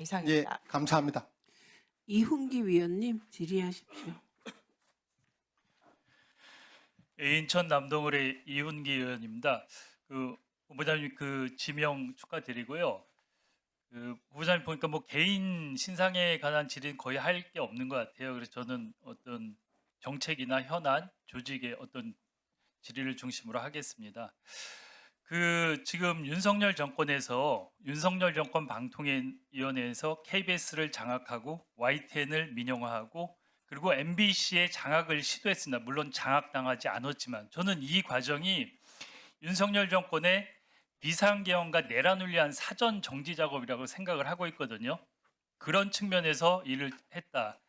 예, 이상입니다. 감사합니다. 이훈기 위원님 질의하십시오. 인천 남동을의 이훈기 의원입니다. 후보자님 지명 축하드리고요. 후보자님 보니까 뭐 개인 신상에 관한 질의는 거의 할 게 없는 것 같아요. 그래서 저는 어떤 정책이나 현안, 조직의 어떤 질의를 중심으로 하겠습니다. 지금 윤석열 정권 방통위원회에서 KBS를 장악하고 YTN을 민영화하고 그리고 MBC의 장악을 시도했습니다. 물론 장악당하지 않았지만 저는 이 과정이 윤석열 정권의 비상계엄과 내란을 위한 사전 정지 작업이라고 생각을 하고 있거든요. 그런 측면에서 일을 했다.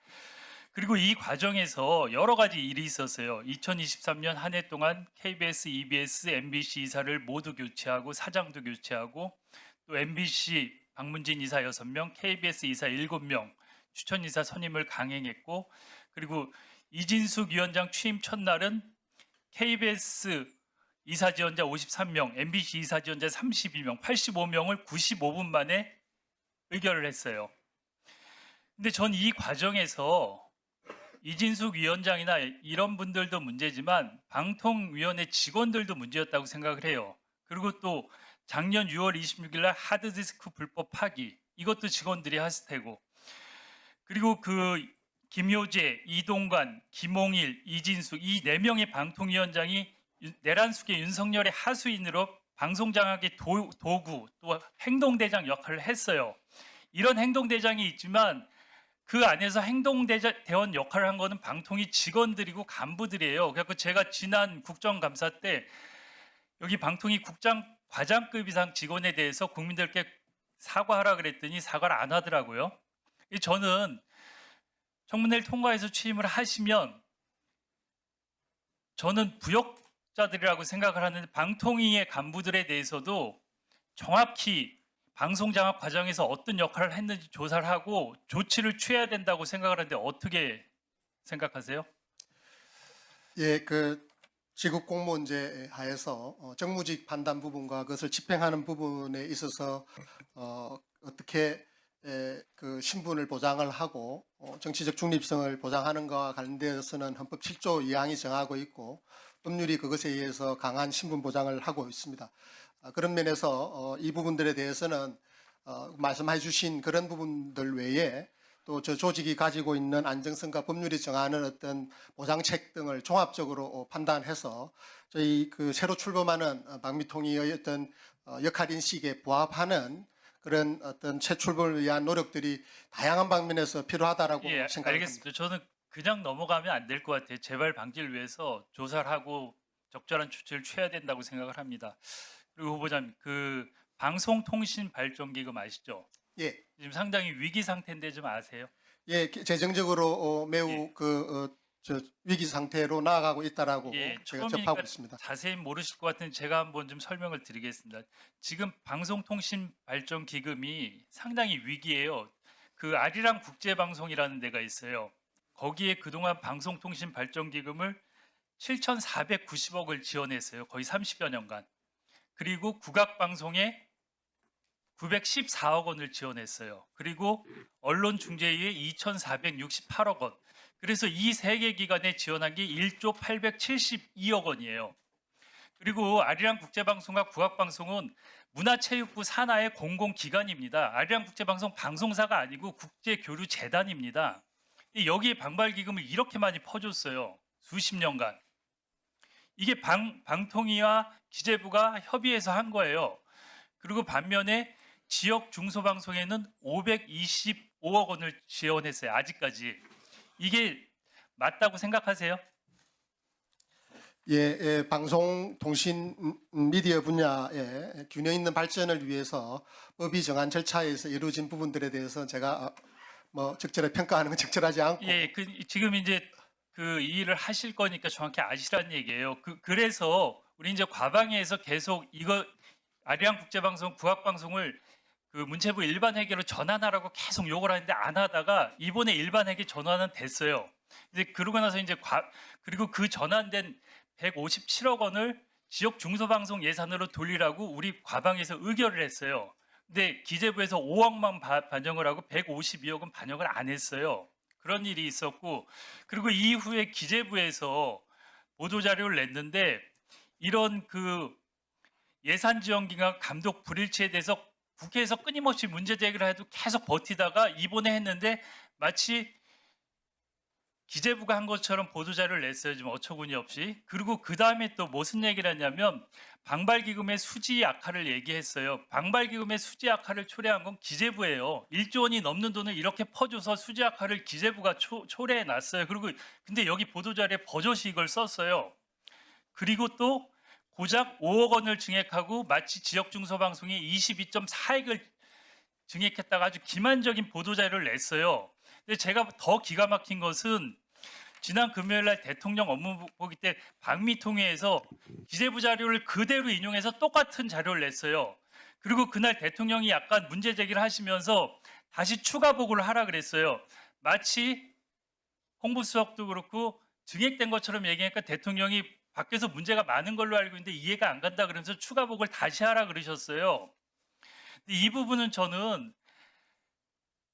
그리고 이 과정에서 여러 가지 일이 있었어요. 2023년 한 해 동안 KBS, EBS, MBC 이사를 모두 교체하고 사장도 교체하고 또 MBC 박문진 이사 6명, KBS 이사 7명 추천 이사 선임을 강행했고 그리고 이진숙 위원장 취임 첫날은 KBS 이사 지원자 53명, MBC 이사 지원자 32명, 85명을 95분 만에 의결을 했어요. 근데 전 이 과정에서 이진숙 위원장이나 이런 분들도 문제지만 방통위원회 직원들도 문제였다고 생각을 해요. 그리고 또 작년 6월 26일 날 하드디스크 불법 파기 이것도 직원들이 했을 테고 그리고 김효재, 이동관, 김홍일, 이진숙 이 4명의 방통위원장이 내란 속의 윤석열의 하수인으로 방송장악의 도구 또 행동대장 역할을 했어요. 이런 행동대장이 있지만 그 안에서 행동대원 역할을 한 거는 방통위 직원들이고 간부들이에요. 그래서 제가 지난 국정감사 때 여기 방통위 국장 과장급 이상 직원에 대해서 국민들께 사과하라 그랬더니 사과를 안 하더라고요. 저는 청문회를 통과해서 취임을 하시면 저는 부역자들이라고 생각을 하는데 방통위의 간부들에 대해서도 정확히 방송장악 과정에서 어떤 역할을 했는지 조사를 하고 조치를 취해야 된다고 생각을 하는데 어떻게 생각하세요? 예, 지급 공무원제 하에서 정무직 판단 부분과 그것을 집행하는 부분에 있어서 어떻게 신분을 보장을 하고 정치적 중립성을 보장하는 것과 관련되어서는 헌법 7조 2항이 정하고 있고 법률이 그것에 의해서 강한 신분 보장을 하고 있습니다. 그런 면에서 이 부분들에 대해서는 말씀해 주신 그런 부분들 외에 또 저 조직이 가지고 있는 안정성과 법률이 정하는 어떤 보장책 등을 종합적으로 판단해서 저희 새로 출범하는 방미통위의 어떤 역할 인식에 부합하는 그런 어떤 재출범을 위한 노력들이 다양한 방면에서 필요하다라고 생각합니다. 알겠습니다. 저는 그냥 넘어가면 안 될 것 같아요. 재발 방지를 위해서 조사를 하고 적절한 조치를 취해야 된다고 생각을 합니다. 그리고 후보자님, 방송통신발전기금 아시죠? 예, 지금 상당히 위기 상태인데 좀 아세요? 예, 재정적으로 매우 위기 상태로 나아가고 있다라고 제가 접하고 처음이니까 있습니다. 자세히 모르실 것 같은데 제가 한번 좀 설명을 드리겠습니다. 지금 방송통신발전기금이 상당히 위기예요. 아리랑 국제방송이라는 데가 있어요. 거기에 그동안 방송통신발전기금을 7,490억을 지원했어요. 거의 30여 년간. 그리고 국악방송에 914억 원을 지원했어요. 그리고 언론중재위에 2,468억 원. 그래서 이 세 개 기관에 지원한 게 1조 872억 원이에요. 그리고 아리랑 국제방송과 국악방송은 문화체육부 산하의 공공기관입니다. 아리랑 국제방송 방송사가 아니고 국제교류재단입니다. 여기에 방발기금을 이렇게 많이 퍼줬어요. 수십 년간. 이게 방통위와 기재부가 협의해서 한 거예요. 그리고 반면에 지역 중소방송에는 525억 원을 지원했어요. 아직까지. 이게 맞다고 생각하세요? 예, 방송, 통신, 미디어 분야의 균형 있는 발전을 위해서 법이 정한 절차에서 이루어진 부분들에 대해서 제가 적절하게 평가하는 건 적절하지 않고. 예, 지금 이제 이 일을 하실 거니까 정확히 아시라는 얘기예요. 그래서 우리 이제 과방위에서 계속 이거 아리랑 국제방송, 국악방송을 문체부 일반회계로 전환하라고 계속 요구를 하는데 안 하다가 이번에 일반회계 전환은 됐어요. 이제 그러고 나서 이제 그리고 그 전환된 157억 원을 지역 중소방송 예산으로 돌리라고 우리 과방에서 의결을 했어요. 근데 기재부에서 5억만 반영을 하고 152억은 반영을 안 했어요. 그런 일이 있었고, 그리고 이후에 기재부에서 보도자료를 냈는데 이런 그 예산지원기관 감독 불일치에 대해서 국회에서 끊임없이 문제 제기를 해도 계속 버티다가 이번에 했는데 마치 기재부가 한 것처럼 보도자료를 냈어요. 지금 어처구니 없이. 그리고 그 다음에 또 무슨 얘기를 했냐면 방발기금의 수지 악화를 얘기했어요. 방발기금의 수지 악화를 초래한 건 기재부예요. 1조 원이 넘는 돈을 이렇게 퍼줘서 수지 악화를 기재부가 초래해 놨어요. 그리고 근데 여기 보도자료에 버젓이 이걸 썼어요. 그리고 또 고작 5억 원을 증액하고 마치 지역 중소방송이 22.4억을 증액했다가 아주 기만적인 보도자료를 냈어요. 근데 제가 더 기가 막힌 것은 지난 금요일 날 대통령 업무보기 때 방미통회에서 기재부 자료를 그대로 인용해서 똑같은 자료를 냈어요. 그리고 그날 대통령이 약간 문제 제기를 하시면서 다시 추가 보고를 하라 그랬어요. 마치 홍보수석도 그렇고 증액된 것처럼 얘기하니까 대통령이 밖에서 문제가 많은 걸로 알고 있는데 이해가 안 간다 그러면서 추가 보고를 다시 하라 그러셨어요. 근데 이 부분은 저는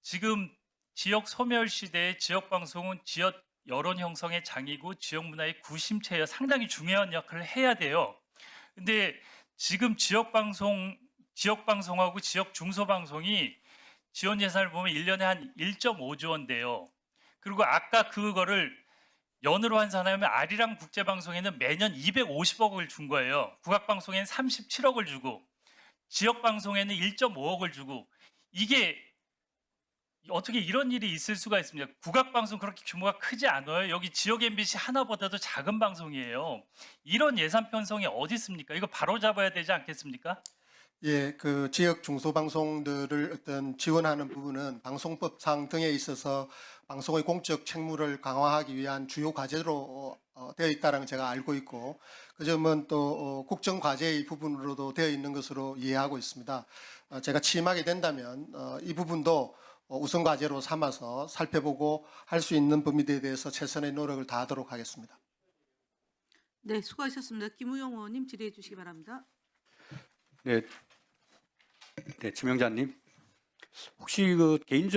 지금 지역 소멸 시대의 지역 방송은 지역 여론 형성의 장이고 지역 문화의 구심체여 상당히 중요한 역할을 해야 돼요. 근데 지금 지역 방송하고 지역 중소 방송이 지원 예산을 보면 1년에 한 1.5조 원 돼요. 그리고 아까 그거를 연으로 환산하면 아리랑 국제방송에는 매년 250억을 준 거예요. 국악방송에는 37억을 주고 지역방송에는 1.5억을 주고 이게 어떻게 이런 일이 있을 수가 있습니까? 국악방송 그렇게 규모가 크지 않아요. 여기 지역 MBC 하나보다도 작은 방송이에요. 이런 예산 편성이 어디 있습니까? 이거 바로 잡아야 되지 않겠습니까? 예, 그 지역 중소방송들을 어떤 지원하는 부분은 방송법상 등에 있어서 방송의 공적 책무를 강화하기 위한 주요 과제로 되어 있다는 제가 알고 있고 그 점은 또 국정 과제의 부분으로도 되어 있는 것으로 이해하고 있습니다. 제가 취임하게 된다면 이 부분도 우선 과제로 삼아서 살펴보고 할 수 있는 범위에 대해서 최선의 노력을 다하도록 하겠습니다. 네, 수고하셨습니다. 김우영 의원님 질의해 주시기 바랍니다. 네, 네, 지명자님, 혹시 그 개인적